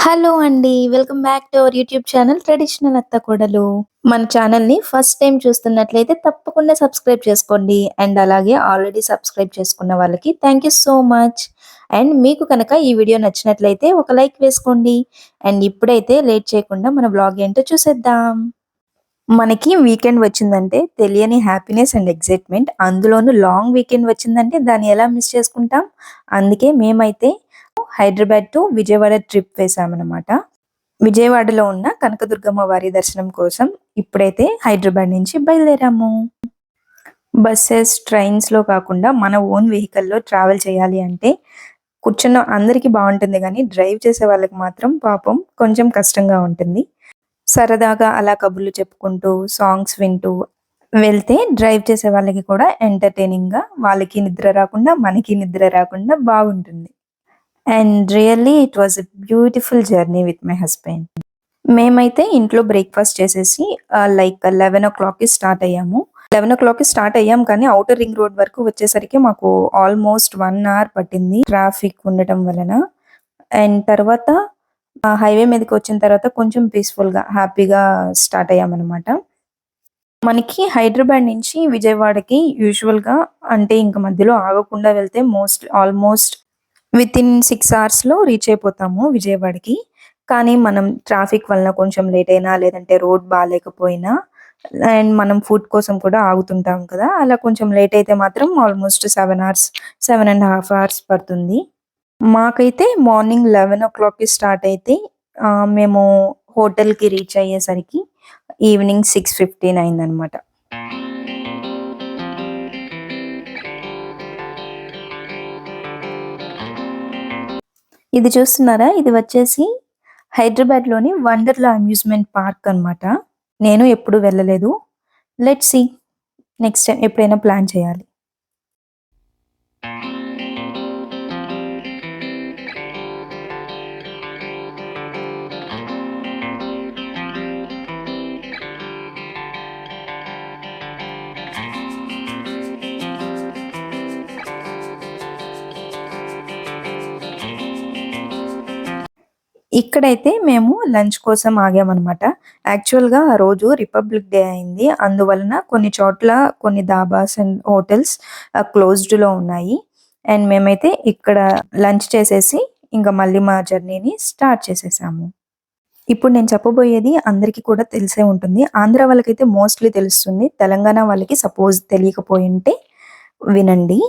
Hello అండి. Welcome back to our YouTube channel traditional అత్తకోడలు. మన ఛానల్‌ని ఫస్ట్ టైమ్ చూస్తున్నట్లయితే తప్పకుండా సబ్స్క్రైబ్ చేసుకోండి. అండ్ అలాగే ఆల్రెడీ సబ్స్క్రైబ్ చేసుకున్న వాళ్ళకి thank you so much. And మీకు కనుక ఈ వీడియో నచ్చినట్లయితే ఒక లైక్ వేసుకోండి. అండ్ ఇప్పుడైతే లేట్ చేయకుండా మన వ్లాగ్ ఏంటో చూసేద్దాం. మనకి వీకెండ్ వచ్చిందంటే తెలియని హ్యాపీనెస్ అండ్ ఎక్సైట్‌మెంట్. అందులోనూ లాంగ్ వీకెండ్ వచ్చిందంటే దాన్ని ఎలా మిస్ చేసుకుంటాం? అందుకే మేమైతే హైదరాబాద్ టు విజయవాడ ట్రిప్ వేసామనమాట. విజయవాడలో ఉన్న కనకదుర్గమ్మ వారి దర్శనం కోసం ఇప్పుడైతే హైదరాబాద్ నుంచి బయలుదేరాము. బసెస్, ట్రైన్స్‌లో కాకుండా మన ఓన్ వెహికల్‌లో ట్రావెల్ చేయాలి అంటే కూర్చున్న అందరికీ బావుంటుంది గానీ, డ్రైవ్ చేసే వాళ్ళకి మాత్రం పాపం కొంచెం కష్టంగా ఉంటుంది. సరదాగా అలా కబుర్లు చెప్పుకుంటూ, సాంగ్స్ వింటూ వెళ్తే డ్రైవ్ చేసే వాళ్ళకి కూడా ఎంటర్‌టైనింగ్‌గా వాళ్ళకి నిద్ర రాకుండా, మనకి నిద్ర రాకుండా బాగుంటుంది. And really it was a beautiful journey with my husband. మేమైతే ఇంట్లో బ్రేక్‌ఫాస్ట్ చేసేసి లైక్ 11:00కి స్టార్ట్ అయ్యాము. 11:00కి స్టార్ట్ అయ్యాం కానీ ఔటర్ రింగ్ రోడ్ వరకు వచ్చేసరికి మాకు ఆల్‌మోస్ట్ 1 అవర్ పట్టింది ట్రాఫిక్ ఉండటం వలన. అండ్ తర్వాత హైవే మీదకొచ్చిన తర్వాత కొంచెం పీస్‌ఫుల్‌గా, హ్యాపీగా స్టార్ట్ అయ్యామనమాట. మనకి హైదరాబాద్ నుంచి విజయవాడకి యూజువల్‌గా అంటే ఇంక మధ్యలో ఆగకుండా వెళ్తే ఆల్‌మోస్ట్ వితిన్ 6 అవర్స్‌లో రీచ్ అయిపోతాము విజయవాడకి. కానీ మనం ట్రాఫిక్ వలన కొంచెం లేట్ అయినా, లేదంటే రోడ్ బాలేకపోయినా అండ్ మనం ఫుడ్ కోసం కూడా ఆగుతుంటాం కదా! అలా కొంచెం లేట్ అయితే మాత్రం ఆల్‌మోస్ట్ 7 అవర్స్, 7½ అవర్స్ పడుతుంది. మాకైతే మార్నింగ్ 11:00కి స్టార్ట్ అయితే మేము హోటల్‌కి రీచ్ అయ్యేసరికి ఈవినింగ్ 6:15 అయిందనమాట. ఇది చూస్తున్నారా? ఇది వచ్చేసి హైదరాబాద్‌లోని వండర్‌లా అమ్యూజ్‌మెంట్ పార్క్ అనమాట. నేను ఎప్పుడు వెళ్ళలేదు. లెట్స్ సీ నెక్స్ట్ టైమ్ ఎప్పుడైనా ప్లాన్ చేయాలి. ఇక్కడైతే మేము లంచ్ కోసం ఆగామనమాట. యాక్చువల్‌గా ఆ రోజు రిపబ్లిక్ డే అయింది. అందువలన కొన్ని చోట్ల కొన్ని ధాబాస్ అండ్ హోటల్స్ క్లోజ్డ్‌లో ఉన్నాయి. అండ్ మేమైతే ఇక్కడ లంచ్ చేసేసి ఇంక మళ్ళీ మా జర్నీని స్టార్ట్ చేసేసాము. ఇప్పుడు నేను చెప్పబోయేది అందరికీ కూడా తెలిసే ఉంటుంది. ఆంధ్ర వాళ్ళకైతే మోస్ట్‌లీ తెలుస్తుంది. తెలంగాణ వాళ్ళకి సపోజ్ తెలియకపోయుంటే వినండి.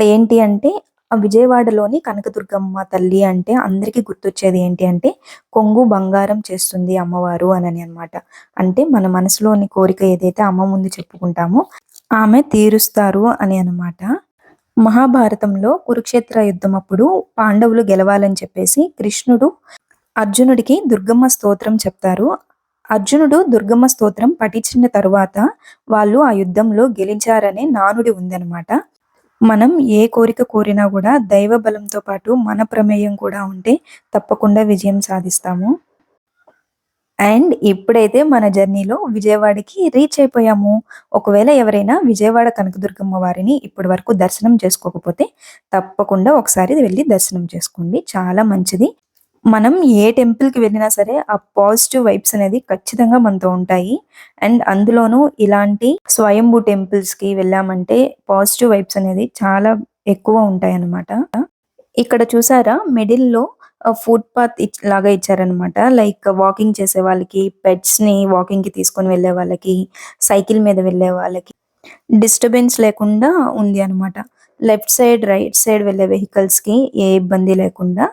ఏంటి అంటే విజయవాడలోని కనకదుర్గమ్మ తల్లి అంటే అందరికీ గుర్తొచ్చేది ఏంటి అంటే కొంగు బంగారం చేస్తుంది అమ్మవారు అనని అన్నమాట. అంటే మన మనసులోని కోరిక ఏదైతే అమ్మ ముందు చెప్పుకుంటామో ఆమె తీరుస్తారు అని అన్నమాట. మహాభారతంలో కురుక్షేత్ర యుద్ధం అప్పుడు పాండవులు గెలవాలని చెప్పేసి కృష్ణుడు అర్జునుడికి దుర్గమ్మ స్తోత్రం చెప్తారు. అర్జునుడు దుర్గమ్మ స్తోత్రం పఠించిన తరువాత వాళ్ళు ఆ యుద్ధంలో గెలిచారనే నానుడి ఉందనమాట. మనం ఏ కోరిక కోరినా గూడా దైవ బలంతో పాటు మన ప్రమేయం కూడా ఉంటే తప్పకుండా విజయం సాధిస్తాము. అండ్ ఇప్పుడైతే మన జర్నీలో విజయవాడకి రీచ్ అయిపోయాము. ఒకవేళ ఎవరైనా విజయవాడ కనకదుర్గమ్మ వారిని ఇప్పటి వరకు దర్శనం చేసుకోకపోతే తప్పకుండా ఒకసారి వెళ్లి దర్శనం చేసుకోండి. చాలా మంచిది. మనం ఏ టెంపుల్‌కి వెళ్ళినా సరే ఆ పాజిటివ్ వైబ్స్ అనేది ఖచ్చితంగా మనతో ఉంటాయి. అండ్ అందులోనూ ఇలాంటి స్వయంభూ టెంపుల్స్‌కి వెళ్ళామంటే పాజిటివ్ వైబ్స్ అనేది చాలా ఎక్కువ ఉంటాయన్నమాట. ఇక్కడ చూసారా మిడిల్‌లో ఫుట్ పాత్ లాగా ఇచ్చారనమాట. లైక్ వాకింగ్ చేసే వాళ్ళకి, పెట్స్‌ని వాకింగ్‌కి తీసుకొని వెళ్ళే వాళ్ళకి, సైకిల్ మీద వెళ్ళే వాళ్ళకి డిస్టర్బెన్స్ లేకుండా ఉంది అనమాట. లెఫ్ట్ సైడ్, రైట్ సైడ్ వెళ్ళే వెహికల్స్‌కి ఏ ఇబ్బంది లేకుండా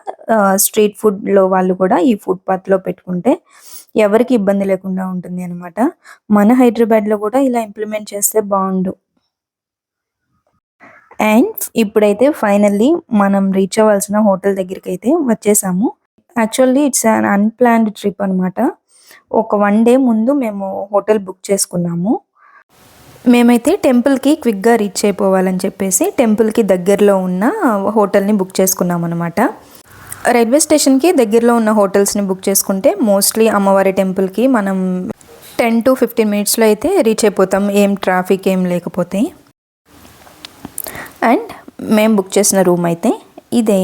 స్ట్రీట్ ఫుడ్‌లో వాళ్ళు కూడా ఈ ఫుట్ పాత్‌లో పెట్టుకుంటే ఎవరికీ ఇబ్బంది లేకుండా ఉంటుంది అనమాట. మన హైదరాబాద్‌లో కూడా ఇలా ఇంప్లిమెంట్ చేస్తే బావుండు. అండ్ ఇప్పుడైతే ఫైనల్లీ మనం రీచ్ అవ్వాల్సిన హోటల్ దగ్గరికైతే వచ్చేసాము. Actually it's an unplanned trip అనమాట. ఒక 1 డే ముందు మేము హోటల్ బుక్ చేసుకున్నాము. మేమైతే టెంపుల్‌కి క్విక్‌గా రీచ్ అయిపోవాలని చెప్పేసి టెంపుల్‌కి దగ్గరలో ఉన్న హోటల్‌ని బుక్ చేసుకున్నామనమాట. రైల్వే స్టేషన్‌కి దగ్గరలో ఉన్న హోటల్స్‌ని బుక్ చేసుకుంటే మోస్ట్‌లీ అమ్మవారి టెంపుల్‌కి మనం 10-15 మినిట్స్‌లో అయితే రీచ్ అయిపోతాం. ఏం ట్రాఫిక్ ఏం లేకపోతే. అండ్ మేము బుక్ చేసిన రూమ్ అయితే ఇదే.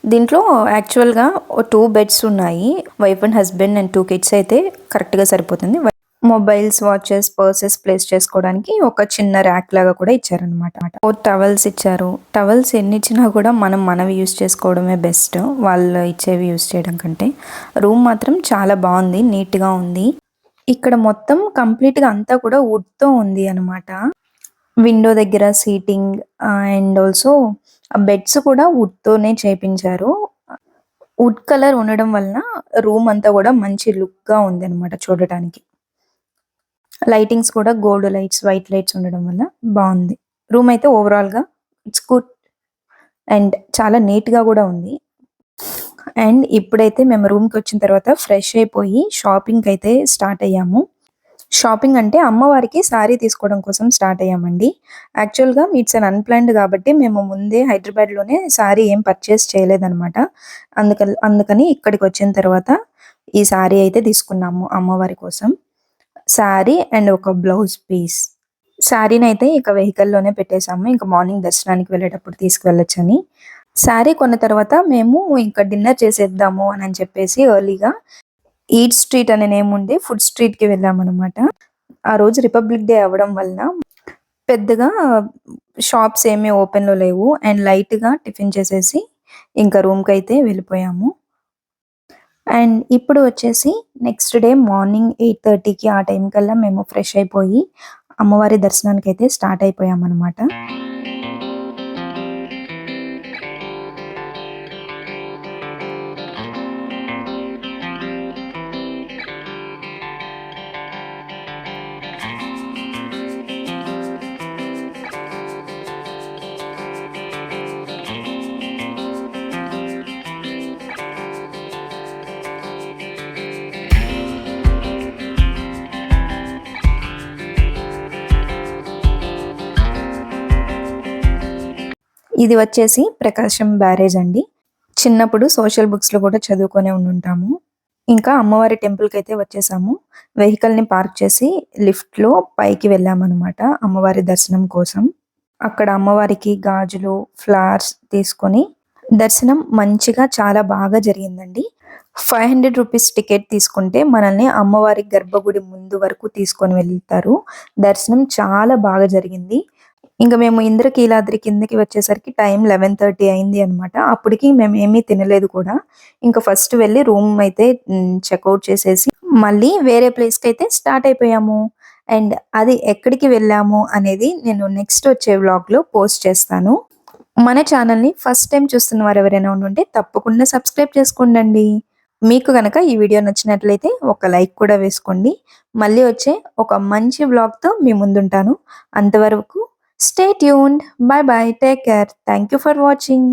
దీంట్లో యాక్చువల్‌గా 2 బెడ్స్ ఉన్నాయి. Wife and husband and 2 kids అయితే కరెక్ట్‌గా సరిపోతుంది. మొబైల్స్, వాచెస్, పర్సెస్ ప్లేస్ చేసుకోవడానికి ఒక చిన్న ర్యాక్ లాగా కూడా ఇచ్చారనమాట. 4 టవల్స్ ఇచ్చారు. టవల్స్ ఎన్నిచ్చినా కూడా మనం మనవి యూజ్ చేసుకోవడమే బెస్ట్. వాళ్ళు ఇచ్చేవి యూజ్ చేయడం కంటే. రూమ్ మాత్రం చాలా బావుంది. నీట్‌గా ఉంది. ఇక్కడ మొత్తం కంప్లీట్‌గా అంతా కూడా వుడ్‌తో ఉంది అనమాట. విండో దగ్గర సీటింగ్ అండ్ ఆల్సో బెడ్స్ కూడా వుడ్‌తోనే చేపించారు. వుడ్ కలర్ ఉండడం వలన రూమ్ అంతా కూడా మంచి లుక్‌గా ఉందనమాట చూడటానికి. లైటింగ్స్ కూడా గోల్డ్ లైట్స్, వైట్ లైట్స్ ఉండడం వల్ల బావుంది. రూమ్ అయితే ఓవరాల్‌గా ఇట్స్ గుడ్ అండ్ చాలా నీట్‌గా కూడా ఉంది. అండ్ ఇప్పుడైతే మేము రూమ్‌కొచ్చిన తర్వాత ఫ్రెష్ అయిపోయి షాపింగ్‌కైతే స్టార్ట్ అయ్యాము. షాపింగ్ అంటే అమ్మవారికి సారీ తీసుకోవడం కోసం స్టార్ట్ అయ్యామండి. యాక్చువల్‌గా ఇట్స్ అన్ అన్‌ప్లాన్డ్ కాబట్టి మేము ముందే హైదరాబాద్‌లోనే సారీ ఏం పర్చేస్ చేయలేదనమాట. అందుకని ఇక్కడికొచ్చిన తర్వాత ఈ సారీ అయితే తీసుకున్నాము అమ్మవారి కోసం. సారీ అండ్ ఒక బ్లౌజ్ పీస్. సారీనైతే ఇక వెహికల్‌లోనే పెట్టేసాము. ఇంక మార్నింగ్ దర్శనానికి వెళ్ళేటప్పుడు తీసుకువెళ్ళొచ్చని. సారీ కొన్న తర్వాత మేము ఇంక డిన్నర్ చేసేద్దాము అని చెప్పేసి ఎర్లీగా ఈట్ స్ట్రీట్ అనే నేమ్ ఉండే ఫుడ్ స్ట్రీట్‌కి వెళ్ళామనమాట. ఆ రోజు రిపబ్లిక్ డే అవ్వడం వలన పెద్దగా షాప్స్ ఏమీ ఓపెన్‌లో లేవు. అండ్ లైట్‌గా టిఫిన్ చేసేసి ఇంకా రూమ్‌కైతే వెళ్ళిపోయాము. అండ్ ఇప్పుడు వచ్చేసి నెక్స్ట్ డే మార్నింగ్ 8:30కి ఆ టైం కల్లా మేము ఫ్రెష్ అయిపోయి అమ్మవారి దర్శనానికైతే స్టార్ట్ అయిపోయామనమాట. ఇది వచ్చేసి ప్రకాశం బ్యారేజ్ అండి. చిన్నప్పుడు సోషల్ బుక్స్‌లో కూడా చదువుకొనే ఉండుంటాము. ఇంకా అమ్మవారి టెంపుల్‌కైతే వచ్చేసాము. వెహికల్‌ని పార్క్ చేసి లిఫ్ట్‌లో పైకి వెళ్ళామనమాట అమ్మవారి దర్శనం కోసం. అక్కడ అమ్మవారికి గాజులు, ఫ్లవర్స్ తీసుకొని దర్శనం మంచిగా చాలా బాగా జరిగిందండి. రూ. 500 టికెట్ తీసుకుంటే మనల్ని అమ్మవారి గర్భగుడి ముందు వరకు తీసుకొని వెళ్తారు. దర్శనం చాలా బాగా జరిగింది. ఇంక మేము ఇంద్రకీలాద్రి కిందకి వచ్చేసరికి టైం 11:30 అయింది అనమాట. అప్పటికి మేమేమీ తినలేదు కూడా. ఇంక ఫస్ట్ వెళ్ళి రూమ్ అయితే చెక్‌ఔట్ చేసేసి మళ్ళీ వేరే ప్లేస్‌కైతే స్టార్ట్ అయిపోయాము. అండ్ అది ఎక్కడికి వెళ్ళాము అనేది నేను నెక్స్ట్ వచ్చే వ్లాగ్‌లో పోస్ట్ చేస్తాను. మన ఛానల్‌ని ఫస్ట్ టైమ్ చూస్తున్న వారు ఎవరైనా ఉండుంటే తప్పకుండా సబ్స్క్రైబ్ చేసుకోండండి. మీకు గనక ఈ వీడియో నచ్చినట్లయితే ఒక లైక్ కూడా వేసుకోండి. మళ్ళీ వచ్చే ఒక మంచి వ్లాగ్‌తో మీ ముందుంటాను. అంతవరకు stay tuned. By by. Take care. Thank you for watching.